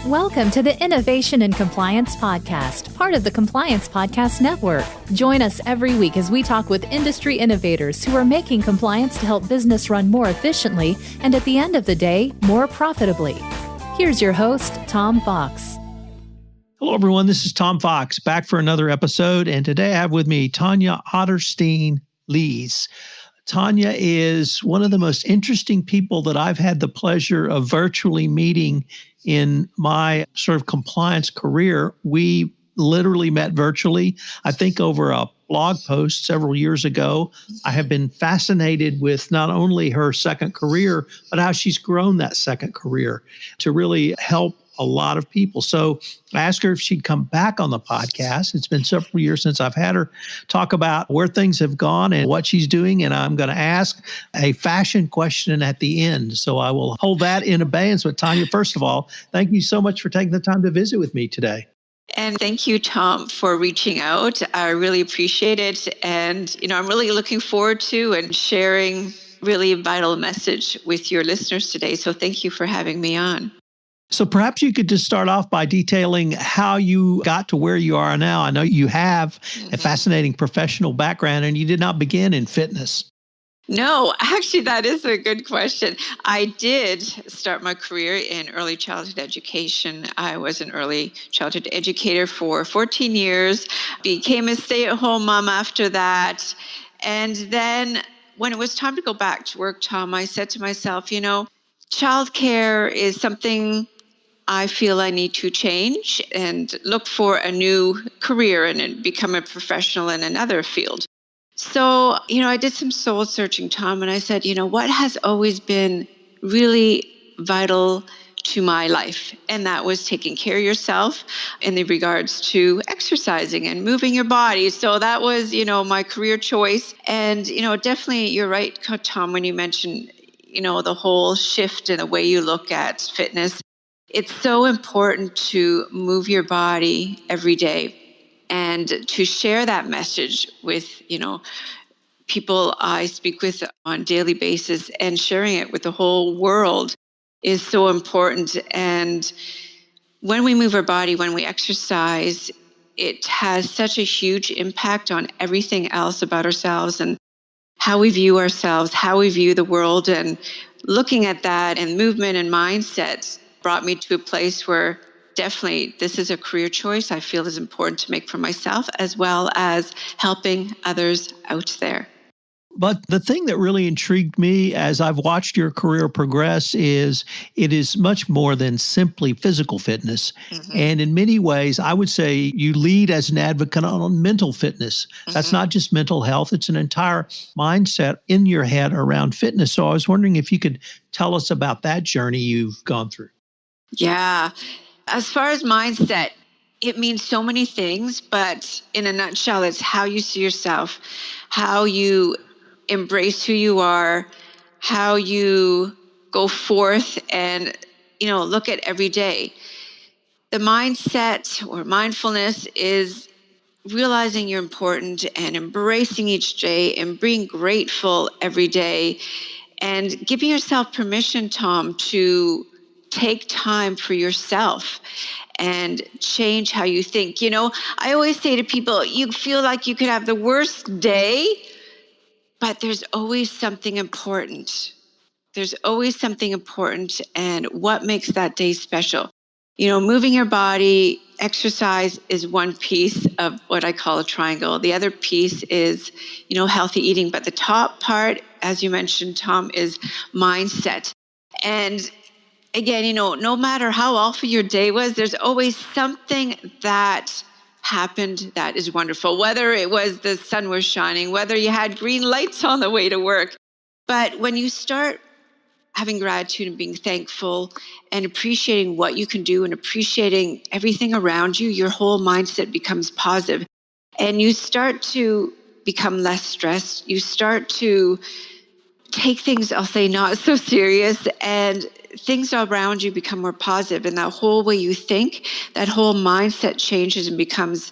Welcome to the Innovation and Compliance Podcast, part of the Compliance Podcast Network. Join us every week as we talk with industry innovators who are making compliance to help business run more efficiently and at the end of the day, more profitably. Here's your host, Tom Fox. Hello, everyone. This is Tom Fox, back for another episode. And today I have with me Tanya Otterstein Liehs. Tanya is one of the most interesting people that I've had the pleasure of virtually meeting in my sort of compliance career. We literally met virtually, I think over a blog post several years ago. I have been fascinated with not only her second career, but how she's grown that second career to really help a lot of people. So I asked her if she'd come back on the podcast. It's been several years since I've had her talk about where things have gone and what she's doing. And I'm going to ask a fashion question at the end. So I will hold that in abeyance. But Tanya, first of all, thank you so much for taking the time to visit with me today. And thank you, Tom, for reaching out. I really appreciate it. And, I'm really looking forward to and sharing really a vital message with your listeners today. So thank you for having me on. So perhaps you could just start off by detailing how you got to where you are now. I know you have a fascinating professional background and you did not begin in fitness. No, actually, that is a good question. I did start my career in early childhood education. I was an early childhood educator for 14 years, became a stay-at-home mom after that. And then when it was time to go back to work, Tom, I said to myself, childcare is something I feel I need to change and look for a new career and become a professional in another field. So, I did some soul searching, Tom, and I said, what has always been really vital to my life? And that was taking care of yourself in the regards to exercising and moving your body. So that was, my career choice. And, definitely you're right, Tom, when you mentioned, the whole shift in the way you look at fitness. It's so important to move your body every day and to share that message with, people I speak with on a daily basis, and sharing it with the whole world is so important. And when we move our body, when we exercise, it has such a huge impact on everything else about ourselves and how we view ourselves, how we view the world. And looking at that and movement and mindset brought me to a place where definitely this is a career choice I feel is important to make for myself, as well as helping others out there. But the thing that really intrigued me as I've watched your career progress is it is much more than simply physical fitness. And in many ways, I would say you lead as an advocate on mental fitness. That's not just mental health. It's an entire mindset in your head around fitness. So I was wondering if you could tell us about that journey you've gone through. Yeah. As far as mindset, it means so many things, but in a nutshell, it's how you see yourself, how you embrace who you are, how you go forth and, look at every day. The mindset or mindfulness is realizing you're important and embracing each day and being grateful every day and giving yourself permission, Tom, to take time for yourself and change how you think. I always say to people, you feel like you could have the worst day, but there's always something important. There's always something important, and what makes that day special? Moving your body, exercise is one piece of what I call a triangle. The other piece is, healthy eating. But the top part, as you mentioned, Tom, is mindset. And again, no matter how awful your day was, there's always something that happened that is wonderful, whether it was the sun was shining, whether you had green lights on the way to work. But when you start having gratitude and being thankful and appreciating what you can do and appreciating everything around you, your whole mindset becomes positive. And you start to become less stressed. You start to take things, I'll say, not so serious, and things around you become more positive. And that whole way you think, that whole mindset changes and becomes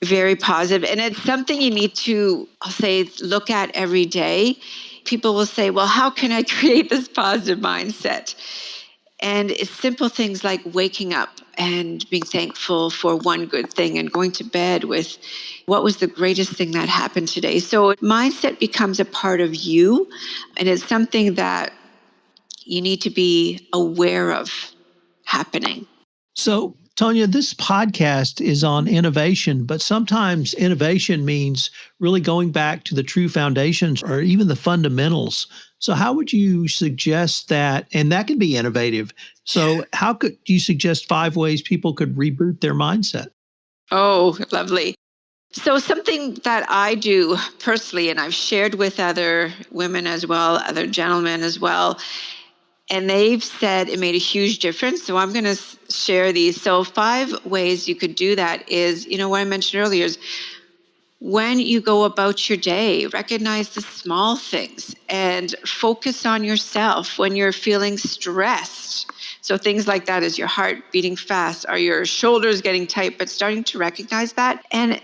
very positive. And it's something you need to, I'll say, look at every day. People will say, well, how can I create this positive mindset? And it's simple things like waking up and being thankful for one good thing and going to bed with what was the greatest thing that happened today. So mindset becomes a part of you, and it's something that you need to be aware of happening. So, Tanya, this podcast is on innovation, but sometimes innovation means really going back to the true foundations or even the fundamentals. So, how would you suggest that? And that can be innovative. So, how could you suggest 5 ways people could reboot their mindset? Oh, lovely. So something that I do personally, and I've shared with other women as well, other gentlemen as well, and they've said it made a huge difference. So I'm going to share these. So 5 ways you could do that is, what I mentioned earlier is when you go about your day, recognize the small things and focus on yourself when you're feeling stressed. So things like that, is your heart beating fast? Are your shoulders getting tight? But starting to recognize that and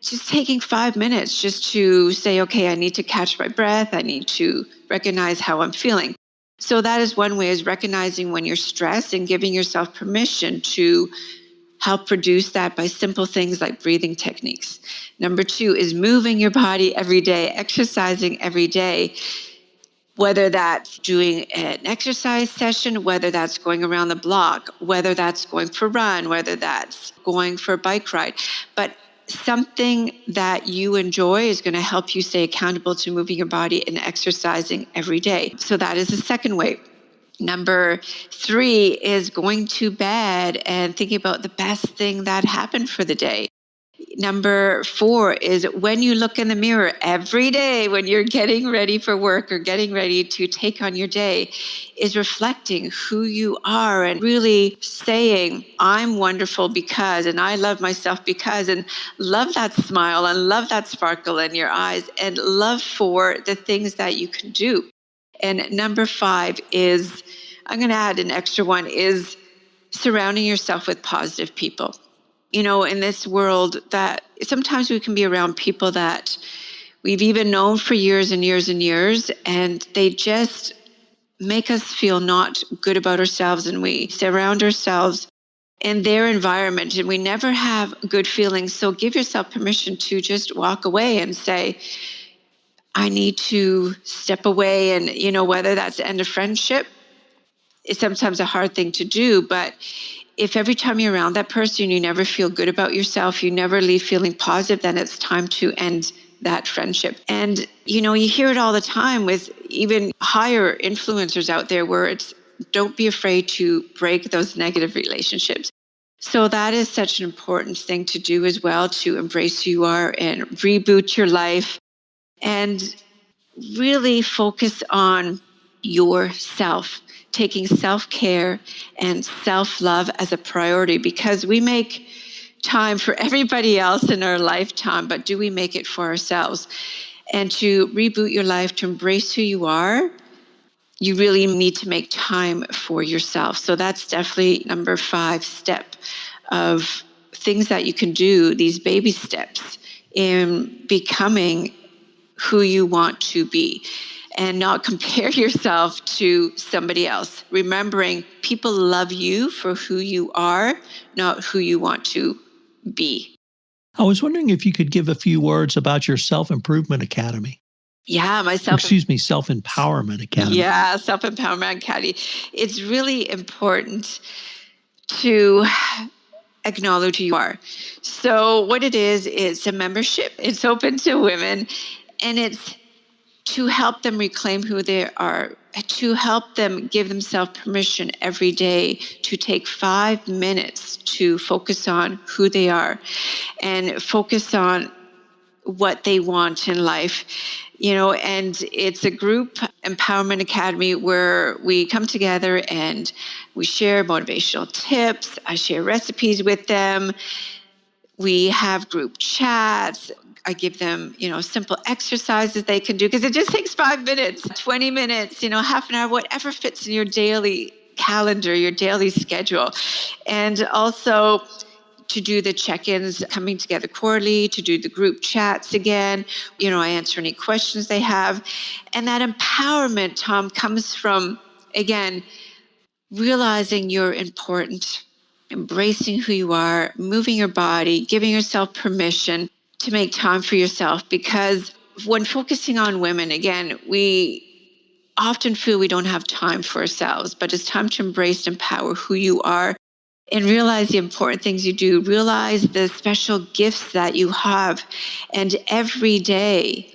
just taking 5 minutes just to say, okay, I need to catch my breath. I need to recognize how I'm feeling. So that is one way, is recognizing when you're stressed and giving yourself permission to help produce that by simple things like breathing techniques. Number 2 is moving your body every day, exercising every day, whether that's doing an exercise session, whether that's going around the block, whether that's going for a run, whether that's going for a bike ride. But something that you enjoy is going to help you stay accountable to moving your body and exercising every day. So that is the second way. Number 3 is going to bed and thinking about the best thing that happened for the day. Number 4 is when you look in the mirror every day, when you're getting ready for work or getting ready to take on your day, is reflecting who you are and really saying, I'm wonderful because, and I love myself because, and love that smile and love that sparkle in your eyes and love for the things that you can do. And number 5 is, I'm going to add an extra one, is surrounding yourself with positive people. In this world, that sometimes we can be around people that we've even known for years and years and years, and they just make us feel not good about ourselves, and we surround ourselves in their environment and we never have good feelings. So give yourself permission to just walk away and say, I need to step away. And, whether that's end a friendship, it's sometimes a hard thing to do, but if every time you're around that person, you never feel good about yourself, you never leave feeling positive, then it's time to end that friendship. And, you hear it all the time with even higher influencers out there where it's, don't be afraid to break those negative relationships. So that is such an important thing to do as well, to embrace who you are and reboot your life and really focus on yourself, taking self-care and self-love as a priority, because we make time for everybody else in our lifetime, but do we make it for ourselves? And to reboot your life, to embrace who you are, you really need to make time for yourself. So that's definitely number 5 step of things that you can do, these baby steps in becoming who you want to be, and not compare yourself to somebody else. Remembering people love you for who you are, not who you want to be. I was wondering if you could give a few words about your self-improvement academy. Yeah, Self-empowerment academy. Yeah, self-empowerment academy. It's really important to acknowledge who you are. So what it is, it's a membership. It's open to women, and it's to help them reclaim who they are, to help them give themselves permission every day to take 5 minutes to focus on who they are and focus on what they want in life. And it's a group empowerment academy where we come together and we share motivational tips. I share recipes with them. We have group chats. I give them, simple exercises they can do, because it just takes 5 minutes, 20 minutes, half an hour, whatever fits in your daily calendar, your daily schedule. And also to do the check-ins, coming together quarterly, to do the group chats again. I answer any questions they have. And that empowerment, Tom, comes from, again, realizing you're important, embracing who you are, moving your body, giving yourself permission to make time for yourself. Because when focusing on women, again, we often feel we don't have time for ourselves, but it's time to embrace and empower who you are and realize the important things you do, realize the special gifts that you have, and every day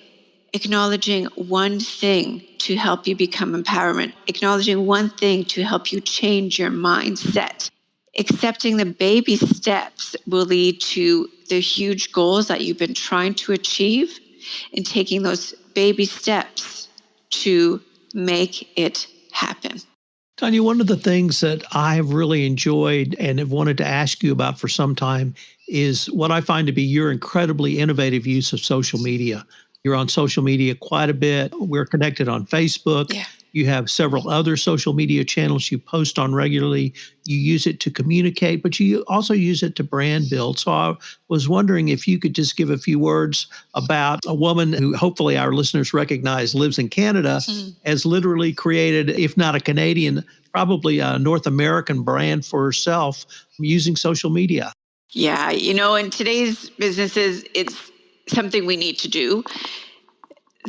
acknowledging one thing to help you become empowerment, acknowledging one thing to help you change your mindset. Accepting the baby steps will lead to the huge goals that you've been trying to achieve, and taking those baby steps to make it happen. Tanya, one of the things that I've really enjoyed and have wanted to ask you about for some time is what I find to be your incredibly innovative use of social media. You're on social media quite a bit. We're connected on Facebook. Yeah. You have several other social media channels you post on regularly. You use it to communicate, but you also use it to brand build. So I was wondering if you could just give a few words about a woman who hopefully our listeners recognize lives in Canada, has literally created, if not a Canadian, probably a North American brand for herself using social media. Yeah, in today's businesses, it's something we need to do.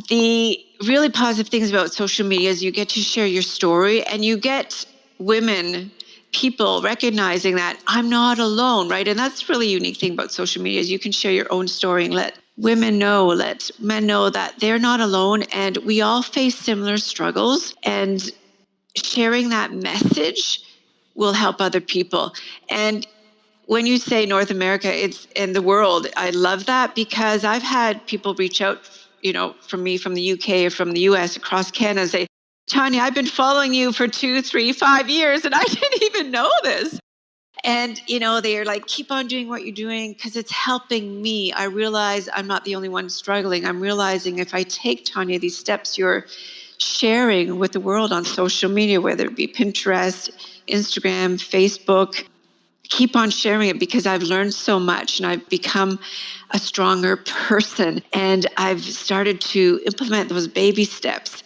The really positive things about social media is you get to share your story, and you get people recognizing that I'm not alone, right? And that's really unique thing about social media is you can share your own story and let women know, let men know that they're not alone, and we all face similar struggles, and sharing that message will help other people. And when you say North America, it's in the world. I love that because I've had people reach out, from me from the UK or from the US across Canada and say, Tanya, I've been following you for 2, 3, 5 years and I didn't even know this. And, they're like, keep on doing what you're doing because it's helping me. I realize I'm not the only one struggling. I'm realizing if I take, Tanya, these steps you're sharing with the world on social media, whether it be Pinterest, Instagram, Facebook, keep on sharing it because I've learned so much and I've become a stronger person, and I've started to implement those baby steps,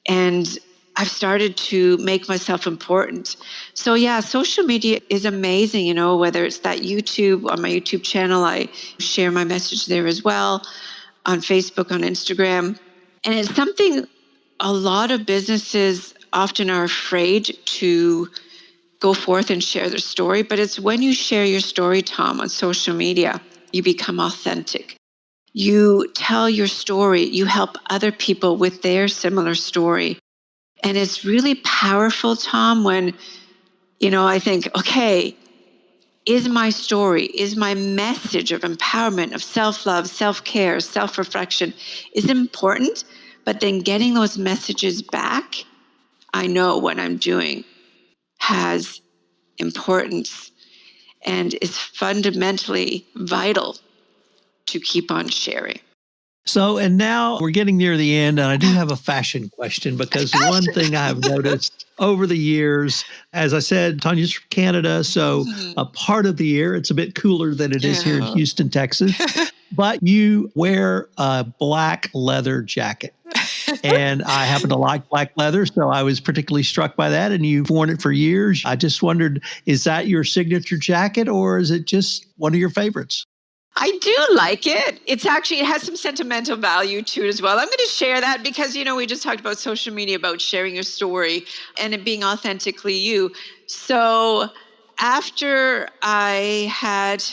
and I've started to make myself important. So yeah, social media is amazing, whether it's that YouTube, on my YouTube channel, I share my message there as well, on Facebook, on Instagram. And it's something a lot of businesses often are afraid to go forth and share their story. But it's when you share your story, Tom, on social media, you become authentic. You tell your story, you help other people with their similar story. And it's really powerful, Tom, when, I think, okay, is my story, is my message of empowerment, of self-love, self-care, self-reflection is important, but then getting those messages back, I know what I'm doing has importance and is fundamentally vital to keep on sharing. So, and now we're getting near the end, and I do have a fashion question because one thing I've noticed over the years, as I said, Tanya's from Canada, so a part of the year it's a bit cooler than it is here in Houston, Texas. But you wear a black leather jacket. And I happen to like black leather, so I was particularly struck by that. And you've worn it for years. I just wondered, is that your signature jacket or is it just one of your favorites? I do like it. It has some sentimental value to it as well. I'm going to share that because, we just talked about social media, about sharing your story and it being authentically you. So after I had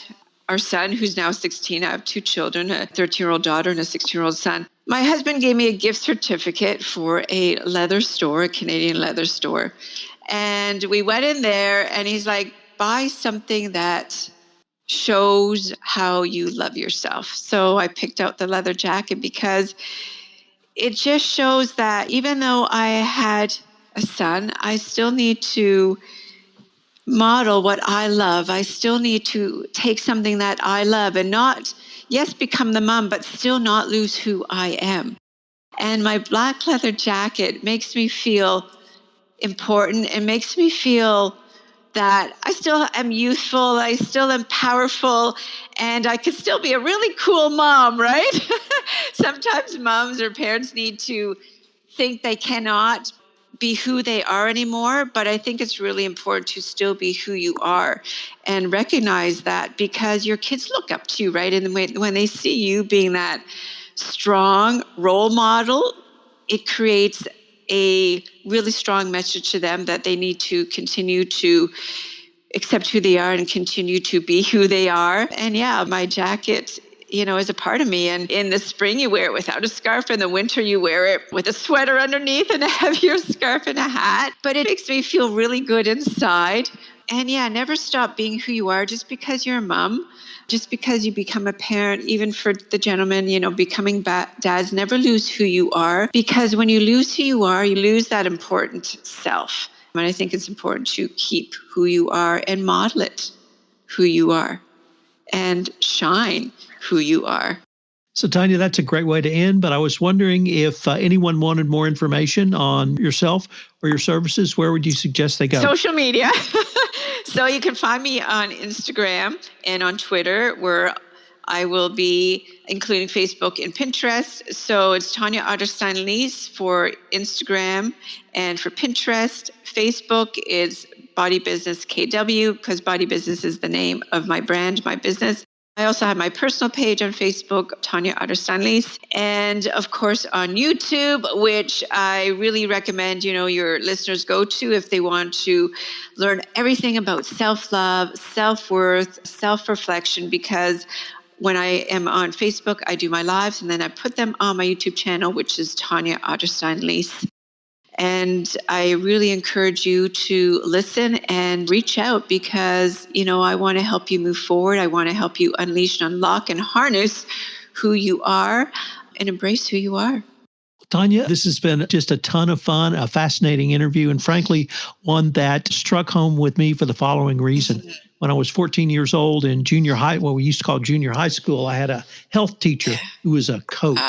our son, who's now 16, I have 2 children, a 13-year-old daughter and a 16-year-old son. My husband gave me a gift certificate for a leather store, a Canadian leather store. And we went in there and he's like, buy something that shows how you love yourself. So I picked out the leather jacket because it just shows that even though I had a son, I still need to model what I love. I still need to take something that I love and not, yes, become the mom, but still not lose who I am. And my black leather jacket makes me feel important. It makes me feel that I still am youthful, I still am powerful, and I could still be a really cool mom, right? Sometimes moms or parents need to think they cannot be who they are anymore, but I think it's really important to still be who you are and recognize that, because your kids look up to you, right? And when they see you being that strong role model, it creates a really strong message to them that they need to continue to accept who they are and continue to be who they are. And yeah, my jacket, is a part of me. And in the spring, you wear it without a scarf. In the winter, you wear it with a sweater underneath and a heavier scarf and a hat. But it makes me feel really good inside. And yeah, never stop being who you are just because you're a mom, just because you become a parent. Even for the gentlemen, becoming dads, never lose who you are, because when you lose who you are, you lose that important self. And I think it's important to keep who you are and model it, who you are, and shine who you are. So, Tanya, that's a great way to end, but I was wondering if anyone wanted more information on yourself or your services, where would you suggest they go? Social media. So you can find me on Instagram and on Twitter, where I will be including Facebook and Pinterest. So it's Tanya Otterstein Liehs for Instagram, and for Pinterest. Facebook is Body Business KW, because Body Business is the name of my brand, my business. I also have my personal page on Facebook, Tanya Otterstein Liehs, and of course on YouTube, which I really recommend, your listeners go to if they want to learn everything about self-love, self-worth, self-reflection, because when I am on Facebook, I do my lives, and then I put them on my YouTube channel, which is Tanya Otterstein Liehs. And I really encourage you to listen and reach out, because, I want to help you move forward. I want to help you unleash and unlock and harness who you are and embrace who you are. Tanya, this has been just a ton of fun, a fascinating interview, and frankly, one that struck home with me for the following reason. When I was 14 years old in junior high, what we used to call junior high school, I had a health teacher who was a coach.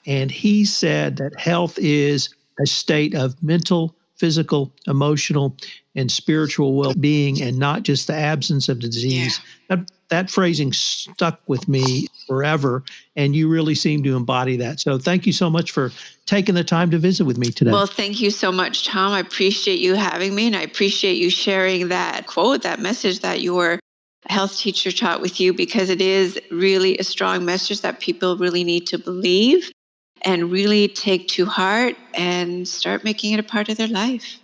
And he said that health is a state of mental, physical, emotional, and spiritual well-being, and not just the absence of disease. Yeah. That phrasing stuck with me forever, and you really seem to embody that. So thank you so much for taking the time to visit with me today. Well, thank you so much, Tom. I appreciate you having me, and I appreciate you sharing that quote, that message that your health teacher taught with you, because it is really a strong message that people really need to believe and really take to heart and start making it a part of their life.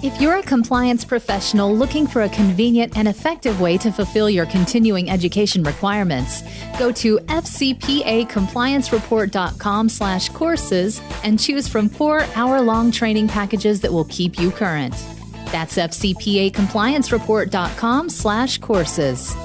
If you're a compliance professional looking for a convenient and effective way to fulfill your continuing education requirements, go to fcpacompliancereport.com/courses and choose from 4 hour-long training packages that will keep you current. That's fcpacompliancereport.com/courses.